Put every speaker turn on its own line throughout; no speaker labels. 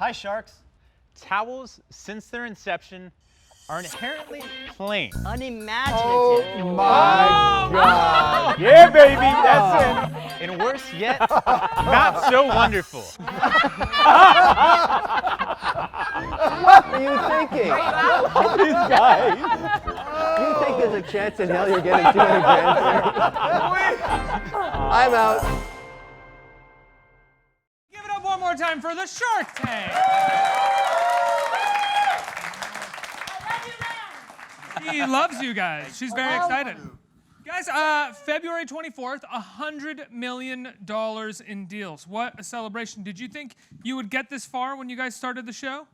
Hi, Sharks. Towels, since their inception, are inherently plain.
Unimaginative.
Oh my God.
Yeah, baby, that's it. And worse yet, not so wonderful.
What are you thinking?
These guys.
You think there's a chance in hell you're getting 200 grand? I'm out.
Give it up one more time for the Shark Tank. He loves you guys. She's very excited. Guys, February 24th, $100 million in deals. What a celebration. Did you think you would get this far when you guys started the show?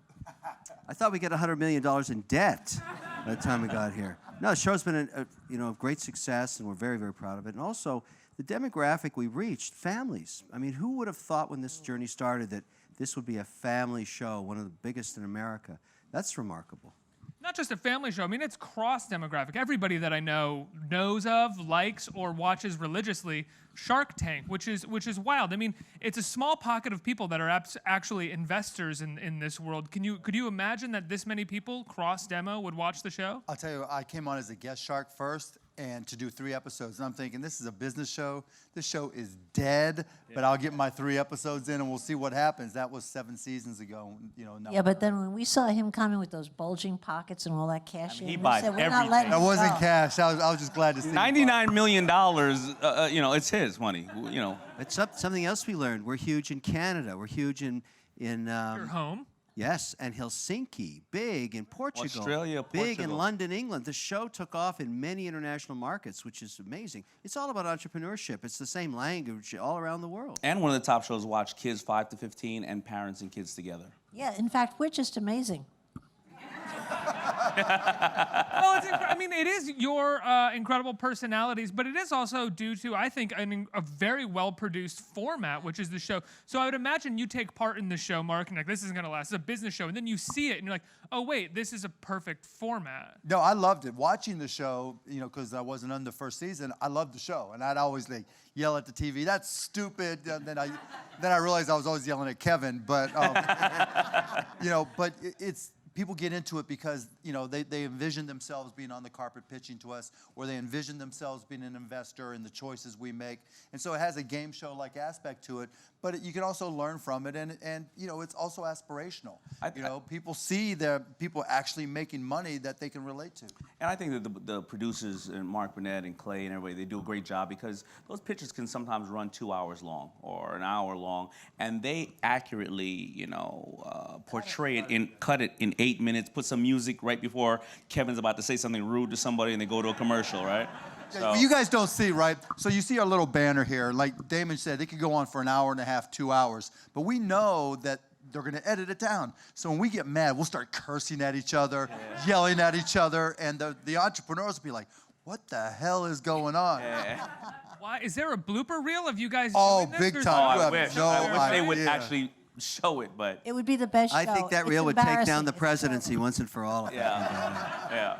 I thought we'd get $100 million in debt by the time we got here. No, the show's been a great success, and we're very, very proud of it. And also, the demographic we reached, families. I mean, who would have thought when this journey started that this would be a family show, one of the biggest in America? That's remarkable.
Not just a family show. I mean, it's cross-demographic. Everybody that I know knows of, likes, or watches religiously Shark Tank, which is wild. I mean, it's a small pocket of people that are actually investors in this world. Could you imagine that this many people cross-demo would watch the show?
I'll tell you, I came on as a guest shark first, and to do 3 episodes. And I'm thinking, this is a business show. This show is dead, but I'll get my 3 episodes in, and we'll see what happens. That was 7 seasons ago.
Yeah, but then when we saw him coming with those bulging pockets and all that cash,
he
we
buys
said, we're not letting
everything.
That
him
wasn't
go.
cash. I was just glad to see.
$99 million, it's his money,
It's something else we learned. We're huge in Canada. We're huge in
Your home?
yes, and Helsinki, big in Portugal,
Australia,
big in
Portugal.
London, England. The show took off in many international markets, which is amazing. It's all about entrepreneurship. It's the same language all around the world.
And one of the top shows to watch kids 5 to 15 and parents and kids together.
Yeah, in fact, we're just amazing.
Well, it is your incredible personalities, but it is also due to, I think, a very well-produced format, which is the show. So I would imagine you take part in the show, Mark, and like, this isn't going to last. It's a business show. And then you see it, and you're like, oh, wait, this is a perfect format.
No, I loved it. Watching the show, because I wasn't on the first season, I loved the show. And I'd always yell at the TV, that's stupid. And then I realized I was always yelling at Kevin. But, it's... People get into it because, they envision themselves being on the carpet pitching to us, or they envision themselves being an investor in the choices we make. And so it has a game show-like aspect to it, but you can also learn from it, and it's also aspirational. People see people actually making money that they can relate to.
And I think that the producers, and Mark Burnett and Clay and everybody, they do a great job because those pitches can sometimes run 2 hours long or an hour long, and they accurately, portray it and cut it in 8 minutes, put some music right before Kevin's about to say something rude to somebody, and they go to a commercial, right? So.
You guys don't see, right? So you see our little banner here. Like Damon said, they could go on for an hour and a half, 2 hours. But we know that they're going to edit it down. So when we get mad, we'll start cursing at each other, yelling at each other, and the entrepreneurs will be like, what the hell is going on?
Why? Is there a blooper reel of you guys
Oh,
doing this?
big
Or
time.
I
You
wish.
have no
I wish they would
idea.
actually show it, but
It would be the best show.
I think that
It's
reel would take down
embarrassing.
the
It's
presidency once and for all.
yeah.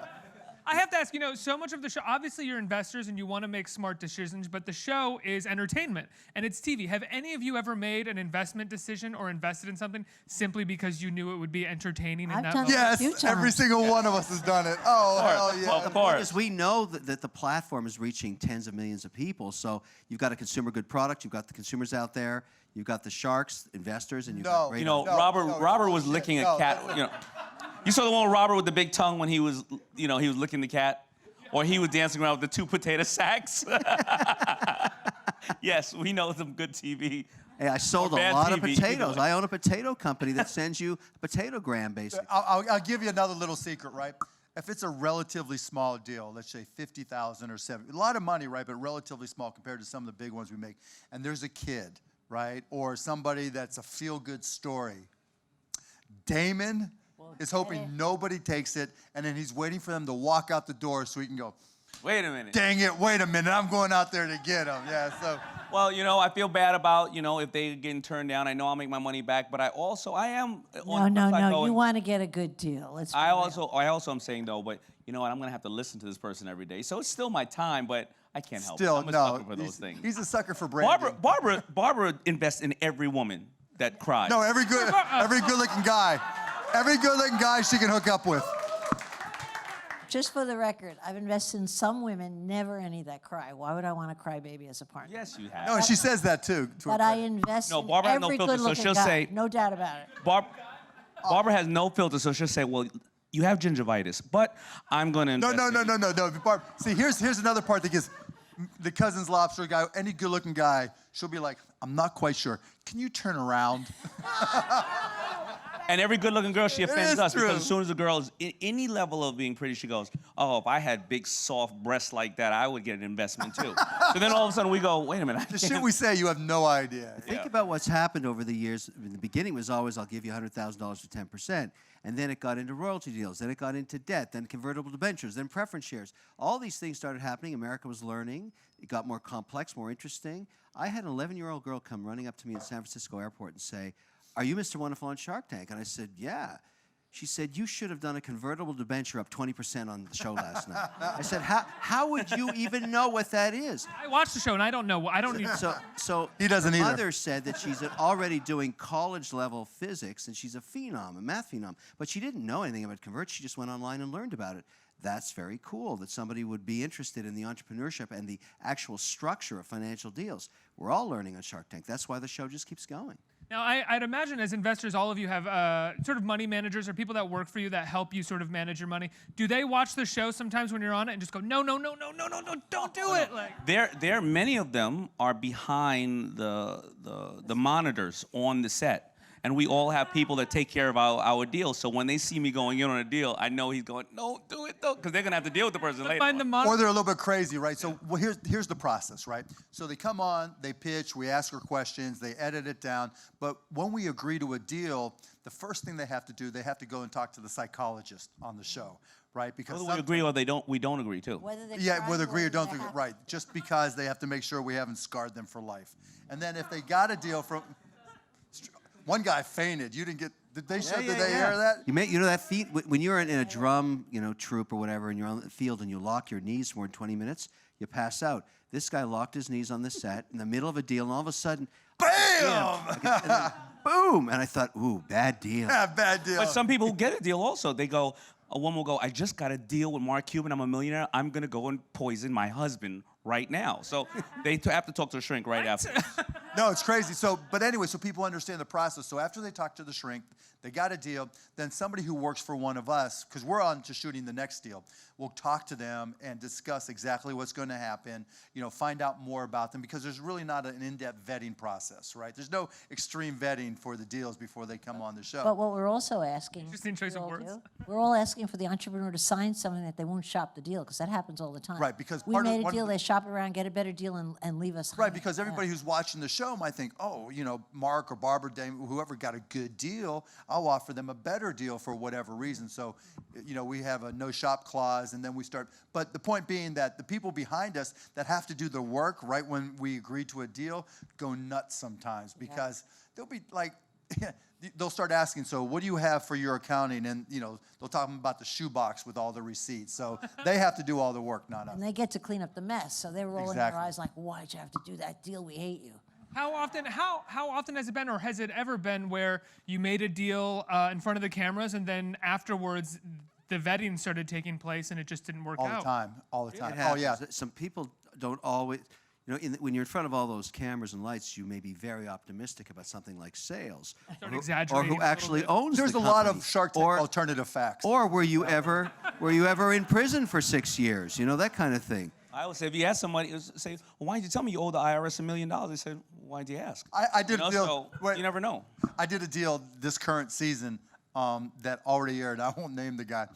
I have to ask, so much of the show, obviously you're investors and you want to make smart decisions, but the show is entertainment and it's TV. Have any of you ever made an investment decision or invested in something simply because you knew it would be entertaining in
I've
that
done
moment?
it.
Yes,
few
every
times.
single one of us has done it. Oh, hell yeah.
Of course.
Because we know that the platform is reaching tens of millions of people. So you've got a consumer good product, you've got the consumers out there, you've got the sharks, investors, and you've got great
Robert was licking a cat. You saw the one with Robert with the big tongue when he was licking the cat, or he was dancing around with the 2 potato sacks. Yes, we know some good TV.
Hey, I sold a
bad
lot of
TV,
potatoes. I own a potato company that sends you a potato gram, basically.
I'll give you another little secret, right? If it's a relatively small deal, let's say 50,000 or 70, a lot of money, right, but relatively small compared to some of the big ones we make, and there's a kid, right, or somebody that's a feel-good story, Damon is hoping nobody takes it, and then he's waiting for them to walk out the door so he can go,
Wait a minute.
dang it, wait a minute, I'm going out there to get them. Yeah, so.
Well, I feel bad about, if they getting turned down. I know I'll make my money back, but I am.
No. You want to get a good deal. Let's be
I
real.
also am saying though, but you know what? I'm gonna have to listen to this person every day, so it's still my time, but I can't help it.
Still,
I'm a
no,
sucker for those things.
he's a sucker for branding.
Barbara invests in every woman. that cried.
No, every good-looking guy. Every good-looking guy she can hook up with.
Just for the record, I've invested in some women, never any that cry. Why would I want a crybaby as a partner?
Yes, you have.
No, and she says that too. to her
But I
credit.
invest
No,
in
Barbara has no
every
filter, so
good-looking
she'll
guy.
say-
No doubt about it.
Barbara has no filter, so she'll say, well, you have gingivitis, but I'm going to
No. Barb, see, here's another part that gets the Cousin's Lobster guy, any good-looking guy, she'll be like, I'm not quite sure. Can you turn around?
And every good-looking girl, she offends
is
us
true.
because as soon as the girl is in any level of being pretty, she goes, oh, if I had big, soft breasts like that, I would get an investment too. So then all of a sudden we go, wait a minute.
The shit we say, you have no idea.
Think about what's happened over the years. In the beginning, it was always, I'll give you $100,000 for 10%. And then it got into royalty deals. Then it got into debt. Then convertible debentures. Then preference shares. All these things started happening. America was learning. It got more complex, more interesting. I had an 11-year-old girl come running up to me at San Francisco airport and say, are you Mr. Wonderful on Shark Tank? And I said, yeah. She said, you should have done a convertible debenture up 20% on the show last night. I said, how would you even know what that is?
I watched the show and I don't know. I don't need.
So
He doesn't
the
either.
mother said that she's already doing college-level physics, and she's a phenom, a math phenom. But she didn't know anything about convert. She just went online and learned about it. That's very cool that somebody would be interested in the entrepreneurship and the actual structure of financial deals. We're all learning on Shark Tank. That's why the show just keeps going.
Now, I'd imagine as investors, all of you have sort of money managers or people that work for you that help you sort of manage your money. Do they watch the show sometimes when you're on it and just go, no, don't do it? Like,
Many of them are behind the monitors on the set. And we all have people that take care of our deals. So when they see me going in on a deal, I know he's going, no, do it, though, because they're going to have to deal with the person later.
find the
Or they're a little bit crazy, right? So well, here's the process, right? So they come on, they pitch, we ask her questions, they edit it down. But when we agree to a deal, the first thing they have to do, they have to go and talk to the psychologist on the show, right? Because
Whether we agree or we don't agree, too.
Whether they
yeah,
cry
whether agree or
whether
don't
they're
agree,
happy.
right? Just because they have to make sure we haven't scarred them for life. And then if they got a deal from, one guy fainted. You didn't get. Did they show? Did they hear that?
You know that feat when you're in a drum, troupe or whatever, and you're on the field and you lock your knees for more than 20 minutes, you pass out. This guy locked his knees on the set in the middle of a deal, and all of a sudden,
Bam!
and then, boom! And I thought, ooh, bad deal.
Yeah, bad deal.
But some people who get a deal also, a woman will go, I just got a deal with Mark Cuban, I'm a millionaire, I'm going to go and poison my husband right now. So they have to talk to the shrink right after.
No, it's crazy. But anyway, so people understand the process. So after they talk to the shrink, they got a deal, then somebody who works for one of us, because we're on to shooting the next deal, we'll talk to them and discuss exactly what's going to happen, find out more about them, because there's really not an in-depth vetting process, right? There's no extreme vetting for the deals before they come on the show.
But what we're also asking,
Interesting choice
we
of
all
words.
do, we're all asking for the entrepreneur to sign something that they won't shop the deal, because that happens all the time.
Right, because
we
part of-
made a
one of
deal,
the-
they shop it around, get a better deal, and leave us.
Right,
hanging.
because everybody who's watching the show might think, oh, Mark or Barbara, whoever got a good deal, I'll offer them a better deal for whatever reason. So, we have a no shop clause, and then we start. But the point being that the people behind us that have to do the work right when we agree to a deal go nuts sometimes, because they'll be like, they'll start asking, so what do you have for your accounting? And, they'll talk about the shoebox with all the receipts. So they have to do all the work, not us.
And they get to clean up the mess, so they're rolling
Exactly.
their eyes like, why'd you have to do that deal? We hate you.
How often has it been, or has it ever been, where you made a deal in front of the cameras and then afterwards the vetting started taking place and it just didn't work
All
out?
the time, all the time.
It
Oh, yeah.
happens. Some people don't always, when you're in front of all those cameras and lights, you may be very optimistic about something like sales,
Start
or
exaggerating a
who
little
actually
bit.
owns
There's
the
a lot
company.
of Shark Tank alternative facts.
Or were you ever in prison for 6 years? That kind of thing.
I always say, if you ask somebody, say, well, why did you tell me you owe the IRS $1 million? They said, why'd you ask?
I did a deal.
So you never know.
I did a deal this current season that already aired. I won't name the guy.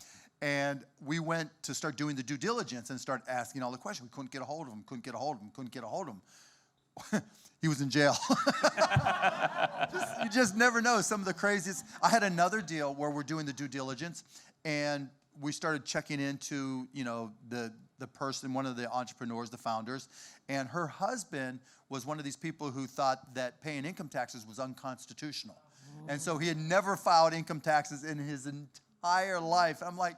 And we went to start doing the due diligence and start asking all the questions. We couldn't get a hold of him. He was in jail. You just never know. Some of the craziest. I had another deal where we're doing the due diligence, and we started checking into, the person, one of the entrepreneurs, the founders, and her husband was one of these people who thought that paying income taxes was unconstitutional. And so he had never filed income taxes in his entire life. I'm like,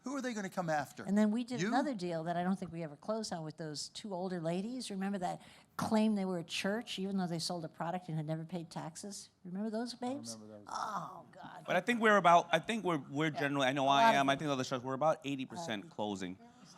who are they going to come after?
And then we did
You?
another deal that I don't think we ever closed on with those two older ladies. Remember that claim they were a church, even though they sold a product and had never paid taxes? Remember those, babes? Oh, God.
But I think we're generally, I know I am, I think other shows, we're about 80% closing.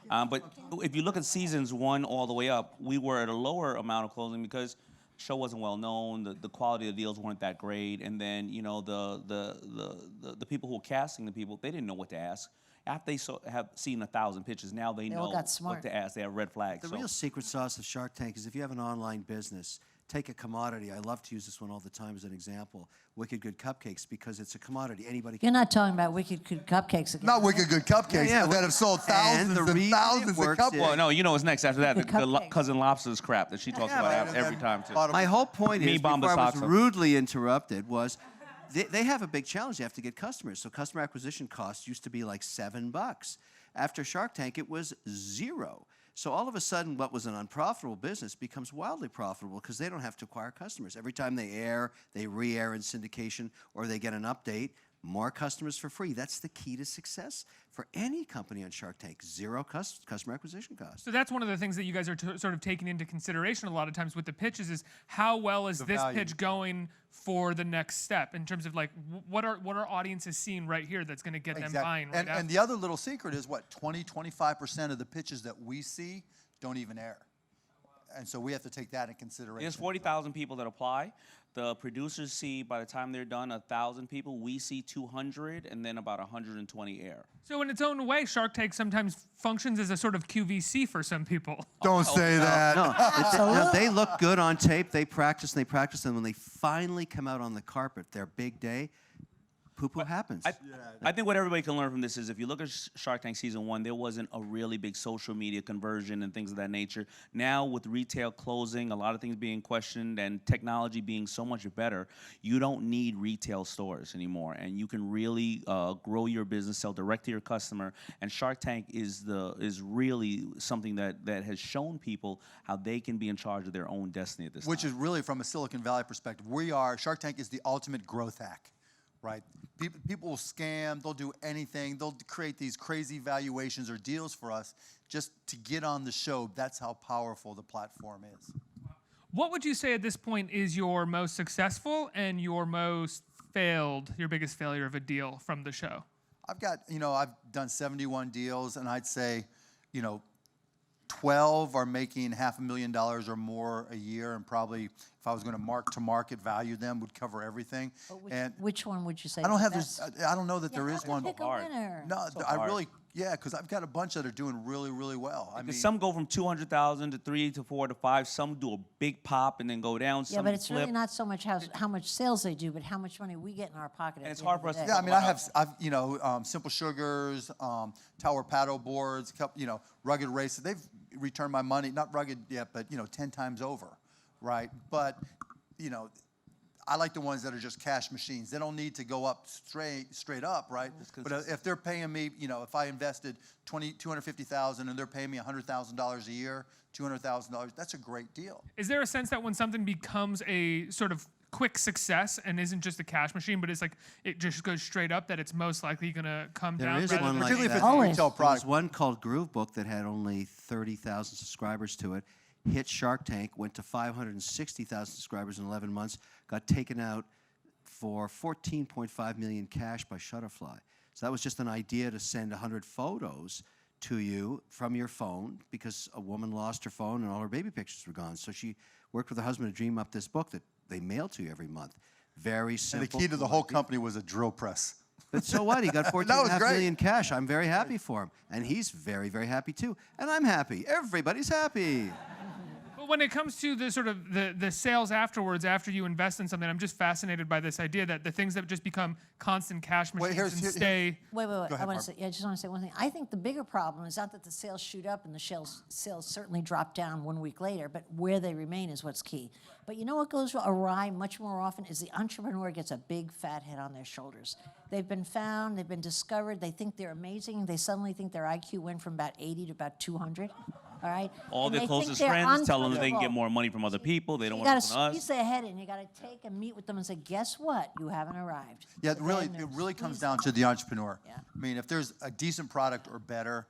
But if you look at seasons 1 all the way up, we were at a lower amount of closing because the show wasn't well known, the quality of the deals weren't that great, and then, you know, the people who were casting the people, they didn't know what to ask. After they have seen 1,000 pitches, now they
all
know
got smart.
what to ask. They have red flags.
The
So
real secret sauce of Shark Tank is if you have an online business, take a commodity. I love to use this one all the time as an example. Wicked Good Cupcakes, because it's a commodity. Anybody
You're not talking about Wicked Good Cupcakes again.
Not Wicked Good Cupcakes
Yeah,
that have sold thousands
and the
and
reason
thousands
it
of
works
cupcakes.
is-
well, no, you know what's next after that? The
Cupcakes.
Cousin Lobster's crap that she talks
Yeah,
about
but-
every time, too.
My whole point
Me
is,
bomb the
before I was
socks up.
rudely interrupted, was they have a big challenge. They have to get customers. So customer acquisition costs used to be like $7. After Shark Tank, it was 0. So all of a sudden, what was an unprofitable business becomes wildly profitable because they don't have to acquire customers. Every time they air, they re-air in syndication, or they get an update, more customers for free. That's the key to success for any company on Shark Tank. 0 customer acquisition costs.
So that's one of the things that you guys are sort of taking into consideration a lot of times with the pitches is how well is this
value.
pitch going for the next step in terms of like what are audiences seeing right here that's going to get them buying right
And the other little secret is what, 25% of the pitches that we see don't even air. And so we have to take that in consideration.
There's 40,000 people that apply. The producers see, by the time they're done, 1,000 people. We see 200, and then about 120 air.
So in its own way, Shark Tank sometimes functions as a sort of QVC for some people.
Don't say that.
No, they look good on tape. They practice, and when they finally come out on the carpet, their big day, poo-poo happens.
I think what everybody can learn from this is if you look at Shark Tank Season 1, there wasn't a really big social media conversion and things of that nature. Now, with retail closing, a lot of things being questioned, and technology being so much better, you don't need retail stores anymore. And you can really grow your business, sell direct to your customer. And Shark Tank is really something that has shown people how they can be in charge of their own destiny at this time.
Which is really, from a Silicon Valley perspective, Shark Tank is the ultimate growth hack. Right? People will scam, they'll do anything, they'll create these crazy valuations or deals for us just to get on the show. That's how powerful the platform is.
What would you say at this point is your most successful and your biggest failure of a deal from the show?
I've done 71 deals, and I'd say, 12 are making $500,000 or more a year, and probably if I was going to mark-to-market value them, would cover everything.
Which one would you say?
I don't
is
have
the
this.
best?
I don't know that there is one.
Pick a winner.
No, because I've got a bunch that are doing really, really well. I mean,
some go from 200,000 to 3 to 4 to 5. Some do a big pop and then go down.
Yeah,
Some
but it's
flip.
really not so much how much sales they do, but how much money we get in our pocket.
And it's hard for us to
yeah, I mean, I've Simple Sugars, Tower Paddle Boards, Rugged Races. They've returned my money, not rugged yet, but 10 times over, right? But I like the ones that are just cash machines. They don't need to go up straight up, right? But if they're paying me, if I invested $250,000 and they're paying me $100,000 a year, $200,000, that's a great deal.
Is there a sense that when something becomes a sort of quick success and isn't just a cash machine, but it's like it just goes straight up, that it's most likely going to come
There
down?
is
rather
one
than-
like
Particularly if
that.
it's a
Always.
retail
There was
product.
one called Groove Book that had only 30,000 subscribers to it. Hit Shark Tank, went to 560,000 subscribers in 11 months, got taken out for $14.5 million cash by Shutterfly. So that was just an idea to send 100 photos to you from your phone because a woman lost her phone and all her baby pictures were gone. So she worked with her husband to dream up this book that they mail to you every month. Very simple.
And the key to the whole company was a drill press.
But so what? He got
was
$14.5
great.
million cash. I'm very happy for him. And he's very, very happy too. And I'm happy. Everybody's happy.
But when it comes to the sort of the sales afterwards, after you invest in something, I'm just fascinated by this idea that the things that just become constant cash machines and stay.
Wait.
ahead,
I just want to say one thing. I think the bigger problem is not that the sales shoot up and the sales certainly drop down 1 week later, but where they remain is what's key. But you know what goes awry much more often is the entrepreneur gets a big fat head on their shoulders. They've been found, they've been discovered, they think they're amazing, they suddenly think their IQ went from about 80 to about 200. All right?
All
And
their
they
closest
think they're
friends tell them that they can get
untouchable.
more money from other people. They don't
You
want
got
to
to
from
squeeze
us.
their head in. You got to take and meet with them and say, guess what? You haven't arrived.
Yeah,
But
really,
then
it
they're
really comes
squeezed
down to the entrepreneur.
Yeah.
I mean, if there's a decent product or better,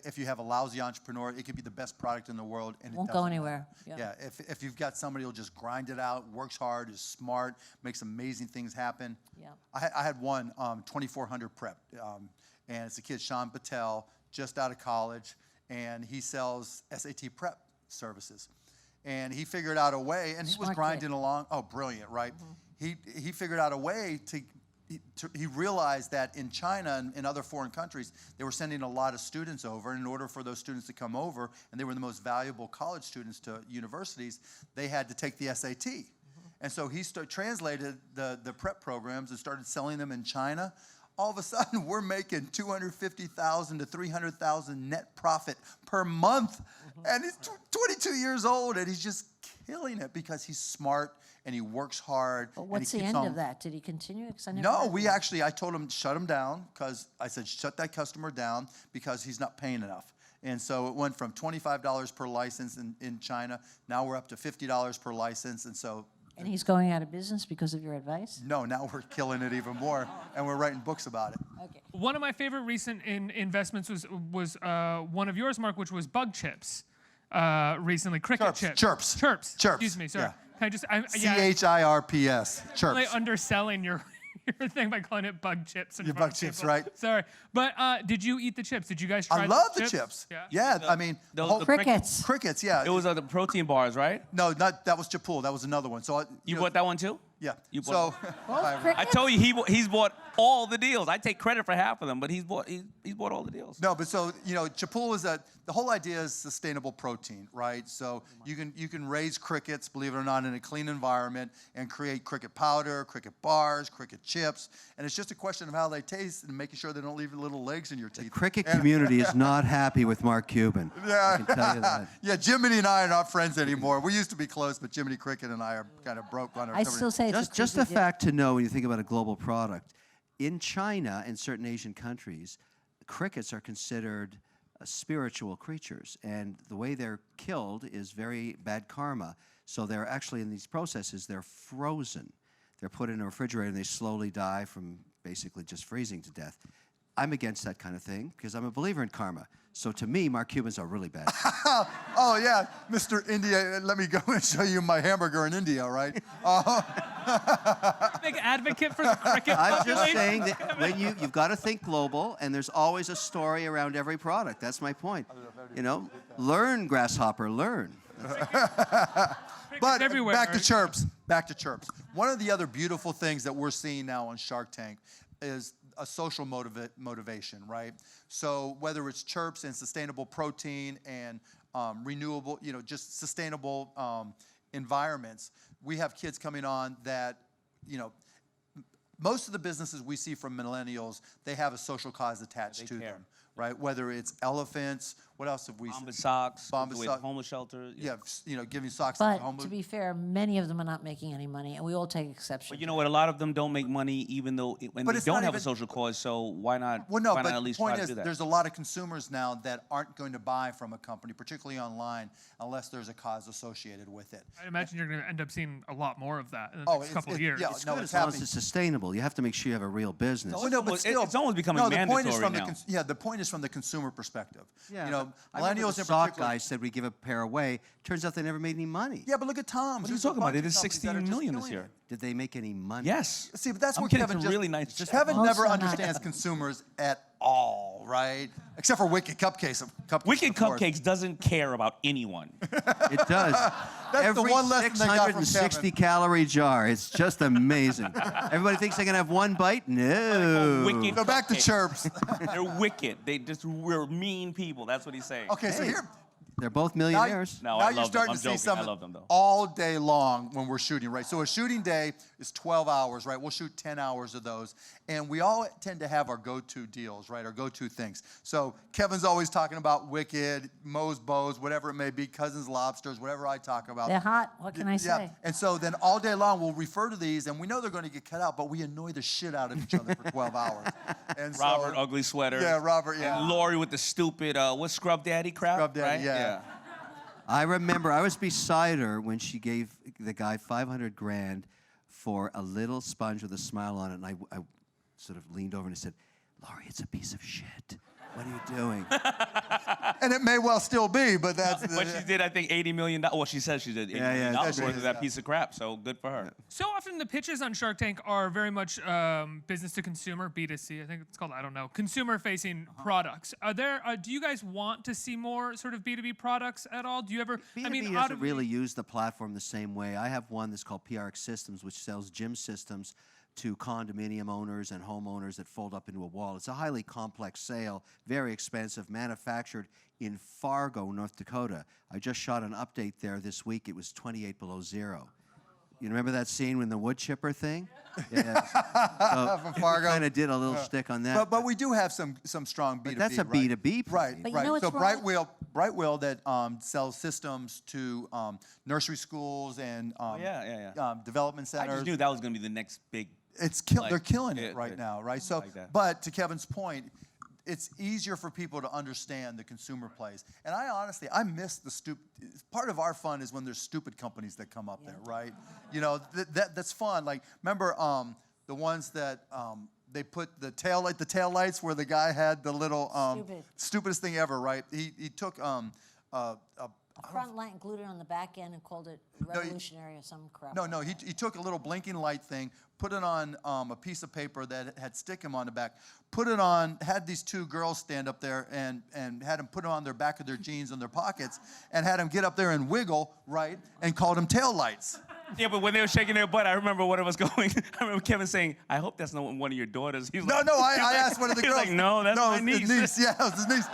if you have a lousy entrepreneur, it could be the best product in the world, and
Won't
it
go
doesn't
anywhere.
matter.
Yeah.
Yeah. If you've got somebody who'll just grind it out, works hard, is smart, makes amazing things happen.
Yeah.
I had one 2400 prep, and it's a kid, Sean Patel, just out of college, and he sells SAT prep services. And he figured out a way, and he was
Smart
grinding
kid.
along. Oh, brilliant, right? He figured out a way he realized that in China and in other foreign countries, they were sending a lot of students over. And in order for those students to come over, and they were the most valuable college students to universities, they had to take the SAT. And so he translated the prep programs and started selling them in China. All of a sudden, we're making $250,000 to $300,000 net profit per month. And he's 22 years old, and he's just killing it because he's smart and he works hard.
But
and
what's
he
the
keeps
end
on.
of that? Did he continue? 'Cause I never
No,
heard
I told him, shut him down, because I said, shut that customer down because he's not paying enough. And so it went from $25 per license in China. Now we're up to $50 per license. And so,
And he's going out of business because of your advice?
no, now we're killing it even more. And we're writing books about it.
Okay.
One of my favorite recent investments was one of yours, Mark, which was bug chips. Recently, cricket chips.
Chirps.
Excuse me, sorry.
Yeah.
Can I just?
CHIRPS.
Really
Chirps.
underselling your thing by calling it bug chips.
Your bug chips, right?
Sorry, but did you eat the chips? Did you guys try?
I love the chips. Yeah, I mean, the whole
Crickets.
crickets, yeah.
It was the protein bars, right?
No, that was Chapul. That was another one. So
You bought that one too?
Yeah.
You
So
Both
I
crickets?
told you he's bought all the deals. I take credit for half of them, but he's bought all the deals.
no, but so Chapul is the whole idea is sustainable protein, right? So you can raise crickets, believe it or not, in a clean environment and create cricket powder, cricket bars, cricket chips, and it's just a question of how they taste and making sure they don't leave little legs in your teeth.
The cricket community is not happy with Mark Cuban.
Yeah.
I can tell you that.
Yeah, Jiminy and I are not friends anymore. We used to be close, but Jiminy Cricket and I are kind of broke on our.
I still say it's
Just
a
a
crazy
fact to know when you think about a global product. In China and certain Asian countries, crickets are considered spiritual creatures, and the way they're killed is very bad karma. So they're actually, in these processes, they're frozen. They're put in a refrigerator and they slowly die from basically just freezing to death. I'm against that kind of thing because I'm a believer in karma. So to me, Mark Cubans are really bad.
Oh yeah, Mr. India, let me go and show you my hamburger in India, right?
Big advocate for the cricket.
I'm just
population.
saying that when you've got to think global, and there's always a story around every product. That's my point. Learn, grasshopper, learn.
But
everywhere,
back to
right?
chirps. Back to chirps. One of the other beautiful things that we're seeing now on Shark Tank is a social motivation, right? So whether it's chirps and sustainable protein and renewable, just sustainable environments, we have kids coming on that, most of the businesses we see from millennials, they have a social cause attached to them, right? Whether it's elephants, what else have we seen?
Bombas socks,
Bombas
with
sock-
homeless shelters.
Yeah, giving socks to
But
homeless.
to be fair, many of them are not making any money, and we all take exception.
But you know what? A lot of them don't make money, even though when
But
they
it's
don't
not
have a
even-
social cause. So why not?
Well, no,
why
but
not at
the
least
point
try
is
to do that?
there's a lot of consumers now that aren't going to buy from a company, particularly online, unless there's a cause associated with it.
I imagine you're going to end up seeing a lot more of that in the
Oh,
next
it's-
couple of years.
yeah,
It's
no,
good
it's
as long
happening.
as it's sustainable. You have to make sure you have a real business.
Well, no, but
almost-
still,
it's almost becoming
no, the point is
mandatory
from
now.
the point is from the consumer perspective.
Yeah, I remember
Millennials
the
in
sock
particular.
guy said we give a pair away. Turns out they never made any money.
Yeah, but look at Tom's.
What are you
There's a
talking about?
bunch
They
of
did
companies that are
16
just
million this
doing
year.
it.
Did they make any money?
Yes.
See, but that's
I'm
what
getting
Kevin
some really nice chips.
Kevin
Also
never
not.
understands consumers at all, right? Except for Wicked Cupcakes.
Wicked
of course.
Cupcakes doesn't care about anyone.
It does.
That's
Every
the one lesson they got from
660
Kevin.
calorie jar. It's just amazing. Everybody thinks they're gonna have one bite. No.
Wicked
So back to
Cupcakes.
chirps.
They're wicked. We're mean people. That's what he's saying.
Okay, so
Hey,
here.
They're both millionaires.
No,
now
I
you're
love
starting
them.
to
I'm
see
joking.
some
I love them though.
all day long when we're shooting, right? So a shooting day is 12 hours, right? We'll shoot 10 hours of those. And we all tend to have our go-to deals, right? Our go-to things. So Kevin's always talking about Wicked, Moe's Bows, whatever it may be, Cousin's Lobsters, whatever I talk about.
They're hot. What can I say?
And so then all day long we'll refer to these, and we know they're going to get cut out, but we annoy the shit out of each other for 12 hours. And so,
Robert, ugly sweater.
Yeah, Robert, yeah.
And Lori with the stupid, what's Scrub Daddy crap?
Scrub Daddy,
right?
yeah.
I remember I was beside her when she gave the guy 500 grand for a little sponge with a smile on it, and I sort of leaned over and said, Lori, it's a piece of shit. What are you doing?
And it may well still be, but that's.
But she did, I think, $80 million. Well, she says she did $80 million
that's
worth
right.
of that piece of crap. So good for her.
So often the pitches on Shark Tank are very much business to consumer, B2C. I think it's called, I don't know, consumer-facing products. Are there? Do you guys want to see more sort of B2B products at all? Do you ever?
B2B doesn't really use the platform the same way. I have one that's called PRX Systems, which sells gym systems to condominium owners and homeowners that fold up into a wall. It's a highly complex sale, very expensive, manufactured in Fargo, North Dakota. I just shot an update there this week. It was 28 below zero. You remember that scene with the wood chipper thing? Yeah.
From Fargo.
Kind of did a little shtick on that.
But we do have some strong B2B.
But that's a
right?
B2B.
Right,
But you
right.
know what's
So
wrong?
Brightwheel that sells systems to nursery schools and development
I
centers.
just knew that was going to be the next big.
They're killing it
yeah,
right now, right? So,
like that.
but to Kevin's point, it's easier for people to understand the consumer plays. And I miss the stupid. Part of our fun is when there's stupid companies that come up there, right? You know, that's fun. Like, remember the ones that they put the tail lights where the guy had the little stupidest thing ever, right? He took
A front light and glued it on the back end and called it revolutionary or some crap.
No, he took a little blinking light thing, put it on a piece of paper that had Stickum on the back, put it on, had these two girls stand up there and had them put it on their back of their jeans in their pockets and had them get up there and wiggle, right, and called them tail lights.
Yeah, but when they were shaking their butt, I remember what it was going. I remember Kevin saying, "I hope that's not one of your daughters." He's like,
I asked one of the
he was
girls.
like, "No, that's my
it's
niece."
his niece. Yeah, it was his niece.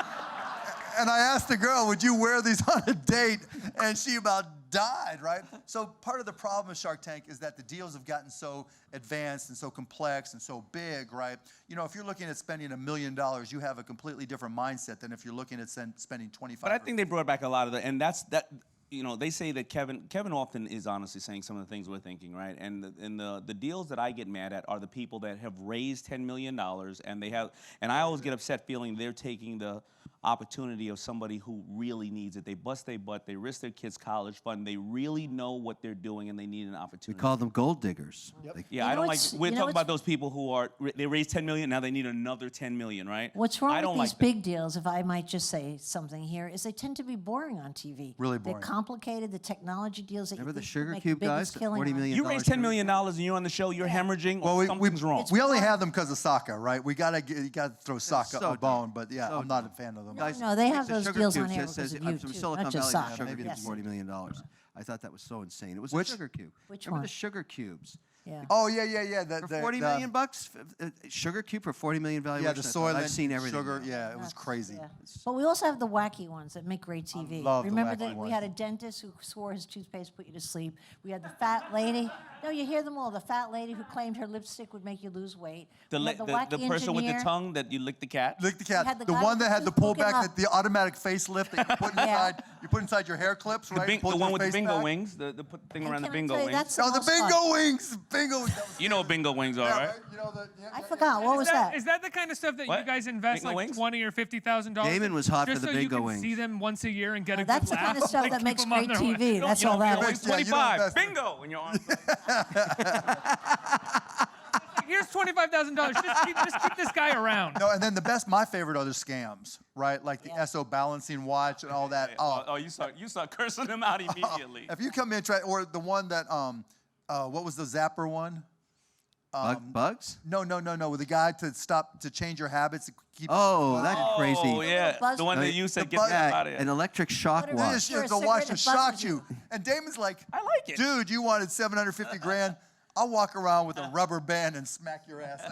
And I asked the girl, would you wear these on a date? And she about died, right? So part of the problem with Shark Tank is that the deals have gotten so advanced and so complex and so big, right? You know, if you're looking at spending $1 million, you have a completely different mindset than if you're looking at spending 25.
But I think they brought back a lot of the, and that's that. You know, they say that Kevin often is honestly saying some of the things we're thinking, right? And the deals that I get mad at are the people that have raised $10 million and I always get upset feeling they're taking the opportunity of somebody who really needs it. They bust their butt, they risk their kids' college fund, they really know what they're doing and they need an opportunity.
We call them gold diggers.
Yep.
Yeah, I don't like, we're talking about those people who they raised $10 million, now they need another $10 million, right?
What's wrong
I don't
with these
like
big deals, if I might just say something here, is they tend to be boring on TV.
Really boring.
They're complicated, the technology deals that
Remember the
you think
Sugar
make
Cube
the biggest
guys?
killing
$40
on.
million.
You raised $10 million and you're on the show, you're hemorrhaging,
Well,
something's wrong.
we only have them because of Sokka, right? You gotta throw Sokka
so
a bone, but yeah, I'm not a fan of them.
No, they have
The
those
Sugar
deals
Cube
on here
says
because of
I'm
you,
from
too,
Silicon
not just
Valley,
soccer.
yeah, maybe
Yes.
it's $40 million. I thought that was so insane. It was
Which?
a Sugar Cube.
Which
Remember
one?
the Sugar Cubes?
Yeah.
Oh, yeah.
For $40 million bucks, Sugar Cube for $40 million valuation.
Yeah, the soil.
I've seen everything.
Sugar,
now.
yeah, it was crazy.
Yeah. But we also have the wacky ones that make great TV.
love the
Remember
wacky
that we
ones.
had a dentist who swore his toothpaste put you to sleep. We had the fat lady. No, you hear them all. The fat lady who claimed her lipstick would make you lose weight.
The
We had wacky
person with the
engineer.
tongue that you lick the cat?
Lick the
We had
cat.
the
The
guy
one
with
that had the
tooth poking
pullback,
up.
the automatic facelift that you put inside your hair clips, right?
The one with the bingo wings, the thing around the
Can I
bingo
tell you,
wings.
that's
Oh, the
most fun.
bingo wings! Bingo.
You know what bingo wings are, right?
You know
I forgot. What was that?
Is that the kind of stuff that you
What?
guys invest
Bingo
like
wings?
$20,000 or $50,000?
Daymond was hot
just
for the
so
bingo
you can
wings.
see them once a year and get a
That's
good
the kind
laugh?
of stuff
Like,
that
keep
makes
them on
great
their way.
TV.
No,
That's
you
all
don't
that
bingo
is.
wings,
Yeah, you don't
25,
invest-
bingo in your arm.
Here's $25,000. Just keep this guy around.
No, and then my favorite are the scams, right? Like the
Yeah.
SO balancing watch and all that.
Oh, you start cursing them out immediately.
If you come in, or the one that, what was the Zapper one?
Bugs?
No, with the guy to change your habits. Keep.
Oh, that's crazy.
Oh, yeah.
Buzz-
The one that you said, get
buzz-
the hell out of
An
here.
electric shock
What
Then
watch.
you
Or a
go watch
cigarette
it
that
shock
buzzes
you. And Damon's like,
I like it.
dude, you wanted 750 grand. I'll walk around with a rubber band and smack your ass.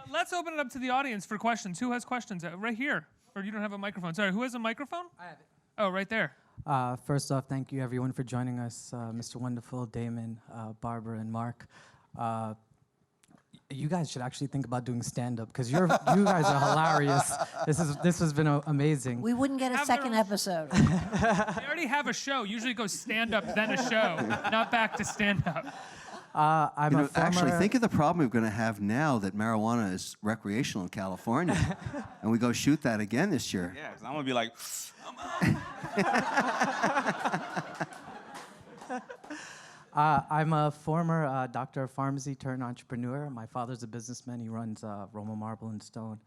Let's open it up to the audience for questions. Who has questions? Right here. Or you don't have a microphone. Sorry, who has a microphone?
I have it.
Oh, right there.
First off, thank you everyone for joining us, Mr. Wonderful, Daymond, Barbara, and Mark. You guys should actually think about doing stand-up because you guys are hilarious. This has been amazing.
We wouldn't get a
Have their
second
own-
episode.
They already have a show. Usually it goes stand-up, then a show, not back to stand-up.
I'm
You
a
know,
former,
actually, think of the problem we're going to have now that marijuana is recreational in California, and we go shoot that again this year.
Yeah, 'cause I'm going to be like,
I'm a former doctor of pharmacy turned entrepreneur. My father's a businessman. He runs Roma Marble and Stone.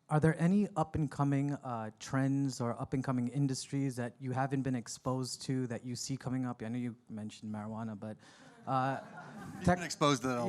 Are there any up-and-coming trends or up-and-coming industries that you haven't been exposed to that you see coming up? I know you mentioned marijuana, but
You've been exposed to that a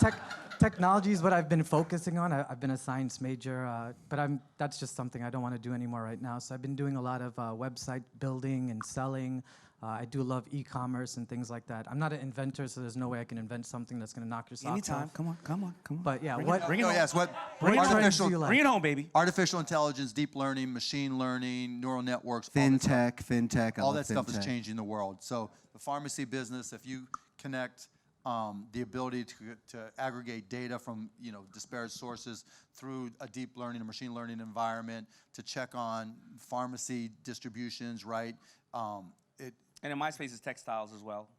lot.
Technology is what I've been focusing on. I've been a science major, but that's just something I don't want to do anymore right now. So I've been doing a lot of website building and selling. I do love e-commerce and things like that. I'm not an inventor, so there's no way I can invent something that's going to knock your socks
Anytime.
off.
Come on.
But yeah,
Bring
what?
it home.
Yes, what
What trends do you like?
Bring it home, baby.
artificial intelligence, deep learning, machine learning, neural networks,
Fintech. I
all
love
that stuff is
fintech.
changing the world. So the pharmacy business, if you connect the ability to aggregate data from disparate sources through a deep learning, a machine learning environment to check on pharmacy distributions, right?
And in my space, it's textiles as well.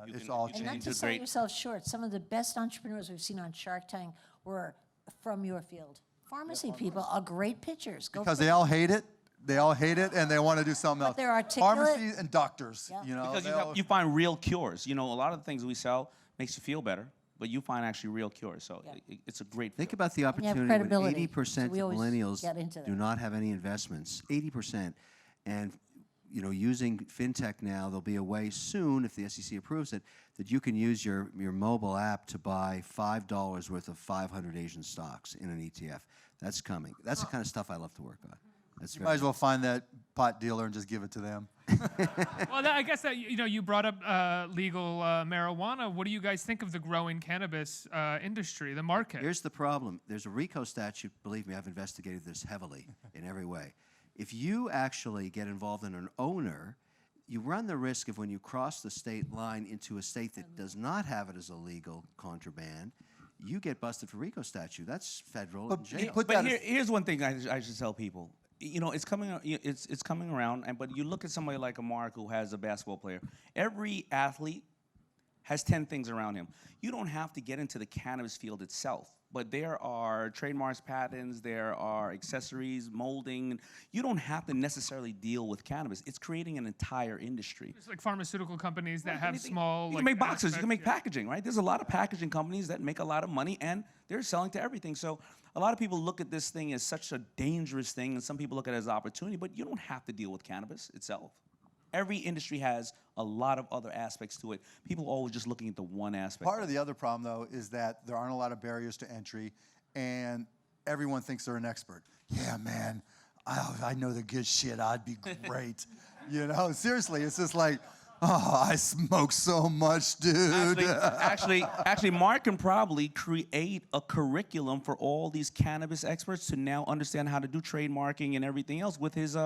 It's all
And not
changing.
to sell yourself short, some of the best entrepreneurs we've seen on Shark Tank were from your field. Pharmacy people are great pitchers. Go
Because
for
they all hate it. They all hate it, and they want to do something else.
they're articulate.
Pharmacy and doctors,
Yeah.
Because you find real cures. A lot of the things we sell makes you feel better, but you find actually real cures. So it's a great
Think
field.
about the
you have
opportunity when
credibility.
80%
So we
of
always
millennials
get into
do
that.
not have any investments. 80%. And using fintech now, there'll be a way soon, if the SEC approves it, that you can use your mobile app to buy $5 worth of 500 Asian stocks in an ETF. That's coming. That's the kind of stuff I love to work on. That's
You might as well find that pot dealer and just give it to them.
Well, I guess that you brought up legal marijuana. What do you guys think of the growing cannabis industry, the market?
Here's the problem. There's a RICO statute. Believe me, I've investigated this heavily in every way. If you actually get involved in an owner, you run the risk of when you cross the state line into a state that does not have it as a legal contraband, you get busted for RICO statute. That's federal and jail.
Here's one thing I should tell people. It's coming. It's coming around. But you look at somebody like a Mark who has a basketball player. Every athlete has 10 things around him. You don't have to get into the cannabis field itself, but there are trademarks, patents, there are accessories, molding. You don't have to necessarily deal with cannabis. It's creating an entire industry.
It's like pharmaceutical companies that have small.
You can make boxes. You can make packaging, right? There's a lot of packaging companies that make a lot of money, and they're selling to everything. So a lot of people look at this thing as such a dangerous thing, and some people look at it as opportunity, but you don't have to deal with cannabis itself. Every industry has a lot of other aspects to it. People are always just looking at the one aspect.
Part of the other problem, though, is that there aren't a lot of barriers to entry, and everyone thinks they're an expert. Yeah, man, I know the good shit. I'd be great. Seriously, it's just like, oh, I smoke so much, dude.
Actually, Mark can probably create a curriculum for all these cannabis experts to now understand how to do trademarking and everything else with his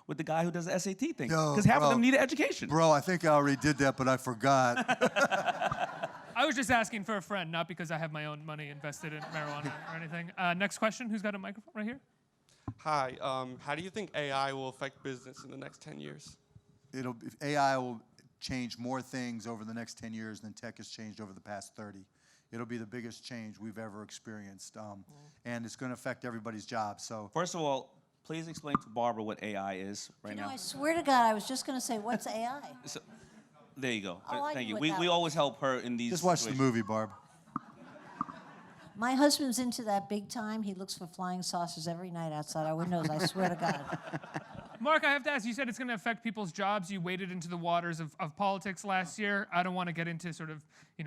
with the guy who does the SAT thing. Because half of them need an education.
Bro, I think I already did that, but I forgot.
I was just asking for a friend, not because I have my own money invested in marijuana or anything. Next question. Who's got a microphone right here?
Hi. How do you think AI will affect business in the next 10 years?
AI will change more things over the next 10 years than tech has changed over the past 30. It'll be the biggest change we've ever experienced, and it's going to affect everybody's job. So
first of all, please explain to Barbara what AI is right now.
I swear to God, I was just going to say, what's AI?
So, there you go.
Oh, I
Thank
knew
you.
what that
We
was.
always help her in these
just watch the
situations.
movie, Barb.
My husband's into that big time. He looks for flying saucers every night outside our windows, I swear to God.
Mark, I have to ask, you said it's going to affect people's jobs. You waded into the waters of politics last year. I don't want to get into sort of,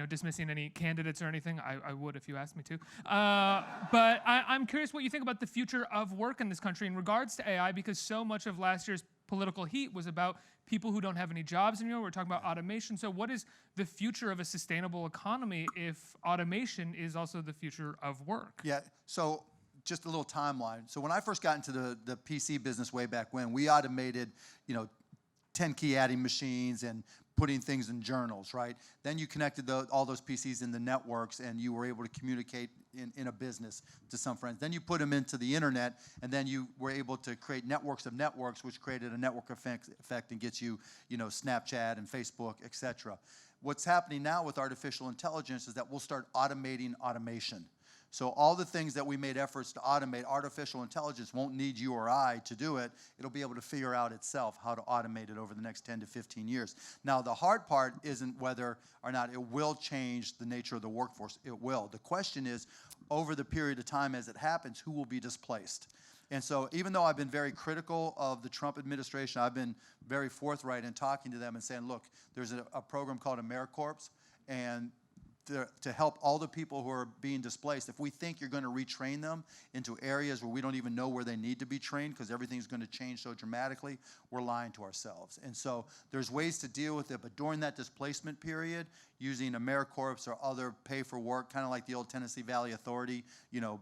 dismissing any candidates or anything. I would if you asked me to. But I'm curious what you think about the future of work in this country in regards to AI, because so much of last year's political heat was about people who don't have any jobs anymore. We're talking about automation. So what is the future of a sustainable economy if automation is also the future of work?
Yeah, so just a little timeline. So when I first got into the PC business way back when, we automated, 10 key adding machines and putting things in journals, right? Then you connected all those PCs in the networks, and you were able to communicate in a business to some friends. Then you put them into the internet, and then you were able to create networks of networks, which created a network effect and gets you, Snapchat and Facebook, etc. What's happening now with artificial intelligence is that we'll start automating automation. So all the things that we made efforts to automate, artificial intelligence won't need you or I to do it. It'll be able to figure out itself how to automate it over the next 10 to 15 years. Now, the hard part isn't whether or not it will change the nature of the workforce. It will. The question is, over the period of time as it happens, who will be displaced? And so even though I've been very critical of the Trump administration, I've been very forthright in talking to them and saying, look, there's a program called AmeriCorps, and to help all the people who are being displaced. If we think you're going to retrain them into areas where we don't even know where they need to be trained because everything's going to change so dramatically, we're lying to ourselves. And so there's ways to deal with it, but during that displacement period, using AmeriCorps or other pay-for-work, kind of like the old Tennessee Valley Authority, build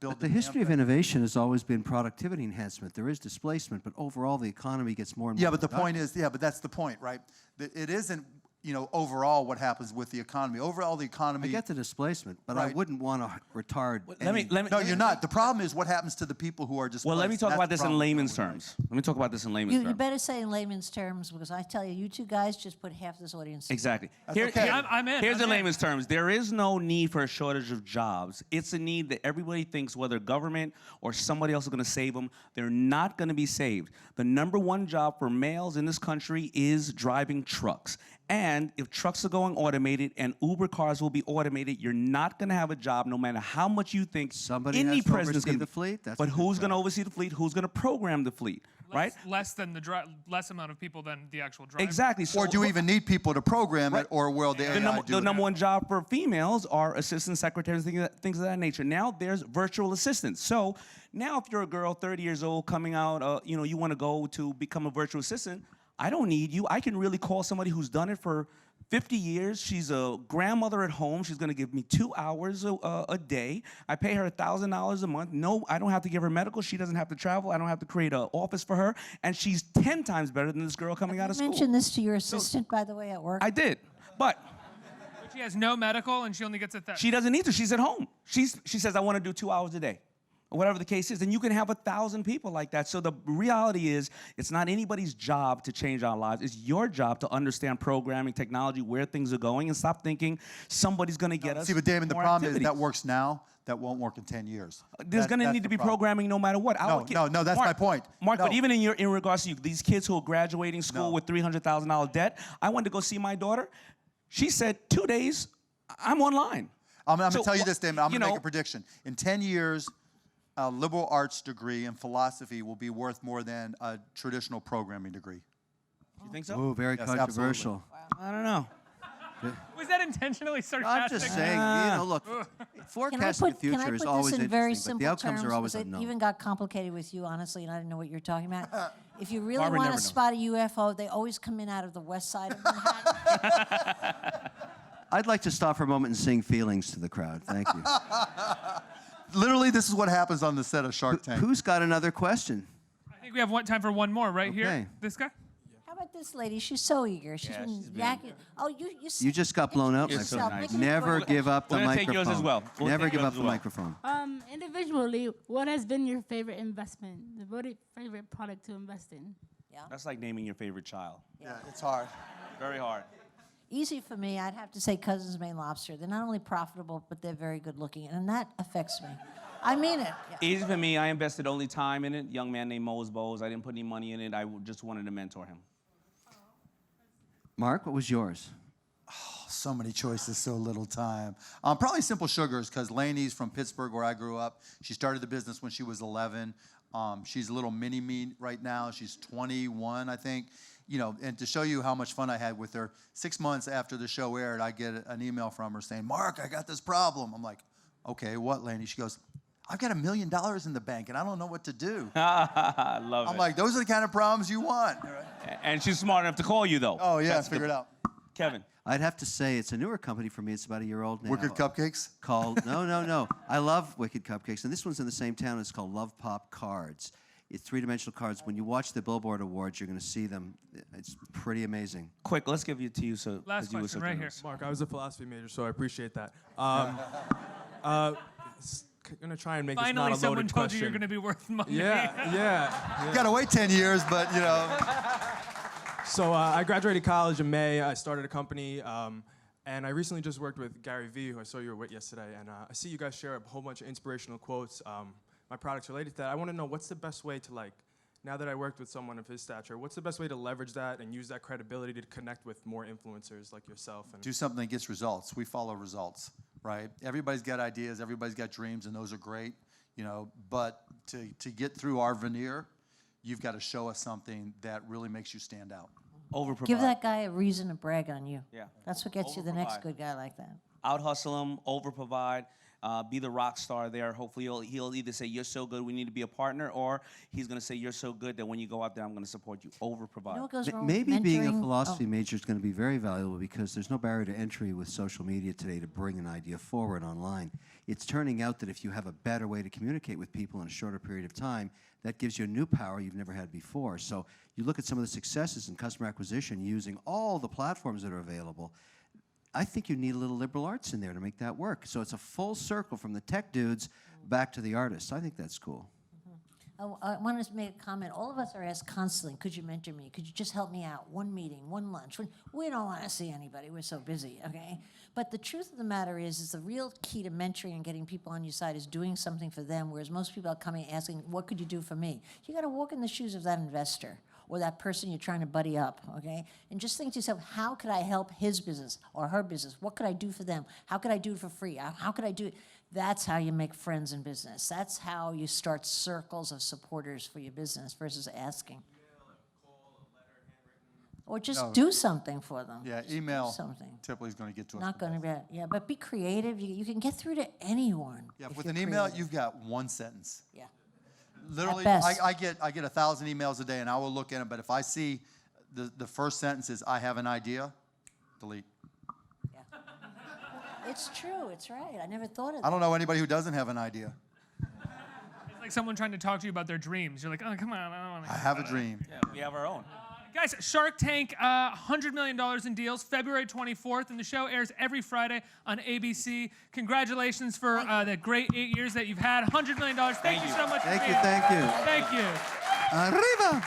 But the history of innovation has always been productivity enhancement. There is displacement, but overall the economy gets more and more.
Yeah, but the point is, but that's the point, right? That it isn't, overall what happens with the economy. Overall, the economy.
I get the displacement, but
Right.
I wouldn't want to retard.
No, you're not. The problem is what happens to the people who are displaced.
Well, let me talk
That's
about
the
this in
problem.
layman's terms. Let me talk about this in layman's
You
terms.
better say in layman's terms, because I tell you, you two guys just put half this audience.
Exactly.
okay.
I'm in.
Here's
I'm
the
in.
layman's terms. There is no need for a shortage of jobs. It's a need that everybody thinks whether government or somebody else is going to save them, they're not going to be saved. The #1 job for males in this country is driving trucks. And if trucks are going automated and Uber cars will be automated, you're not going to have a job no matter how much you think
Somebody
any
has to
president's
oversee
going
the fleet. That's
But
a good
who's going to
job.
oversee the fleet? Who's going to program the fleet? Right?
Less amount of people than the actual driver.
Exactly. So
Or do you even need people to program it, or will the AI do
the
it?
#1 job for females are assistant secretaries, things of that nature. Now there's virtual assistants. So now if you're a girl, 30 years old, coming out, you want to go to become a virtual assistant, I don't need you. I can really call somebody who's done it for 50 years. She's a grandmother at home. She's going to give me 2 hours a day. I pay her $1,000 a month. No, I don't have to give her medical. She doesn't have to travel. I don't have to create an office for her. And she's 10 times better than this girl coming out of
You
school.
mentioned this to your assistant, by the way, at work.
I did. But
But she has no medical, and she only gets
she doesn't need to. She's at home. She says, I want to do 2 hours a day. Or whatever the case is, and you can have 1,000 people like that. So the reality is, it's not anybody's job to change our lives. It's your job to understand programming, technology, where things are going, and stop thinking somebody's going to get us.
See, but Damon, the
more
problem is
activities.
that works now. That won't work in 10 years.
There's going to
That's
need to
the
be
problem.
programming no matter what.
No, that's my point.
Mark,
No.
but even in regards to you, these kids who are graduating school
No.
with $300,000 debt, I went to go see my daughter. She said, 2 days, I'm online.
I'm going
So
to tell you this, Damon. I'm
you
going to make
know-
a prediction. In 10 years, a liberal arts degree in philosophy will be worth more than a traditional programming degree.
You think so?
Oh, very
Yes,
controversial.
I don't know.
Was that intentionally
I'm
sarcastic?
just saying, look,
Can I
forecasting the
put, can I
future is
put
always
this in
interesting,
very
but
simple
the outcomes
terms?
are always
Because it
unknown.
even got complicated with you, honestly, and I didn't know what you're talking about. If you really
Barbara
want
never
to
knows.
spot a UFO, they always come in out of the west side of Manhattan.
I'd like to stop for a moment and sing feelings to the crowd. Thank you.
Literally, this is what happens on the set of Shark Tank.
Who's got another question?
I think we have time for one more right
Okay.
here. This guy?
How about this lady? She's so eager. She's
Yeah,
been
she's been-
yakking. Oh, you
You just got blown up,
You're
my
so
friend.
nice.
Never give up the
We're gonna take
microphone.
yours as well. We'll
Never
take
give
yours
up
as
the
well.
microphone.
Individually, what has been your favorite investment? The favorite product to invest in?
That's like naming your favorite child.
Yeah, it's hard.
Very hard.
Easy for me. I'd have to say Cousins Maine Lobster. They're not only profitable, but they're very good looking, and that affects me. I mean it. Yeah.
Easy for me. I invested only time in it. Young man named Mose Bowes. I didn't put any money in it. I just wanted to mentor him.
Mark, what was yours?
So many choices, so little time. Probably Simple Sugars, because Lainey's from Pittsburgh, where I grew up. She started the business when she was 11. She's a little mini-me right now. She's 21, I think. And to show you how much fun I had with her, 6 months after the show aired, I get an email from her saying, Mark, I got this problem. I'm like, okay, what, Lainey? She goes, I've got $1 million in the bank, and I don't know what to do.
I love
I'm
it.
like, those are the kind of problems you want.
And she's smart enough to call you, though.
Oh, yeah,
That's
figure it out.
Kevin.
I'd have to say it's a newer company for me. It's about a year old now.
Wicked Cupcakes?
Called, no. I love Wicked Cupcakes, and this one's in the same town. It's called Love Pop Cards. It's three-dimensional cards. When you watch the Billboard Awards, you're going to see them. It's pretty amazing.
Quick, let's give it to you. So,
Last
'cause you were
question
so
right here.
generous.
Mark, I was a philosophy major, so I appreciate that. Gonna try and make this
Finally,
not a
someone
loaded
told
question.
you you're going to be worth money.
Yeah.
You got to wait 10 years, but,
So I graduated college in May. I started a company. And I recently just worked with Gary Vee, who I saw you were with yesterday, and I see you guys share a whole bunch of inspirational quotes. My product's related to that. I want to know what's the best way to, like, now that I worked with someone of his stature, what's the best way to leverage that and use that credibility to connect with more influencers like yourself? And
Do something that gets results. We follow results, right? Everybody's got ideas, everybody's got dreams, and those are great, you know, but to get through our veneer, you've got to show us something that really makes you stand out.
Over-provide.
Give that guy a reason to brag on you.
Yeah.
That's what gets you the next
Over-provide.
good guy like that.
Out-hustle him, over-provide, be the rock star there. Hopefully he'll either say, you're so good, we need to be a partner, or he's going to say, you're so good that when you go out there, I'm going to support you. Over-provide.
You know what goes wrong
Maybe
with
being a
mentoring?
philosophy major is going to be very valuable because there's no barrier to entry with social media today to bring an idea forward online. It's turning out that if you have a better way to communicate with people in a shorter period of time, that gives you a new power you've never had before. So you look at some of the successes in customer acquisition using all the platforms that are available. I think you need a little liberal arts in there to make that work. So it's a full circle from the tech dudes back to the artists. I think that's cool.
I wanted to make a comment. All of us are asked constantly, could you mentor me? Could you just help me out? One meeting, one lunch. We don't want to see anybody. We're so busy, okay? But the truth of the matter is the real key to mentoring and getting people on your side is doing something for them, whereas most people are coming asking, what could you do for me? You got to walk in the shoes of that investor or that person you're trying to buddy up, okay? And just think to yourself, how could I help his business or her business? What could I do for them? How could I do it for free? How could I do it? That's how you make friends in business. That's how you start circles of supporters for your business versus asking. Or just do something for them.
Yeah,
Just
email
do something.
typically is going to get to us.
Not going to be, yeah, but be creative. You can get through to anyone.
Yeah,
if
with
you're
an email,
creative.
you've got one sentence.
Yeah.
Literally,
best.
I get 1,000 emails a day, and I will look at them. But if I see the first sentence is "I have an idea," delete.
Yeah. It's true. It's right. I never thought of that.
I don't know anybody who doesn't have an idea.
It's like someone trying to talk to you about their dreams. You're like, oh, come on, I don't want to.
I have a dream.
Yeah, we have our own.
Guys, Shark Tank, $100 million in deals, February 24th, and the show airs every Friday on ABC. Congratulations for the great 8 years that you've had. $100 million. Thank you so much.
Thank you, thank you.
Thank you.
Arriba!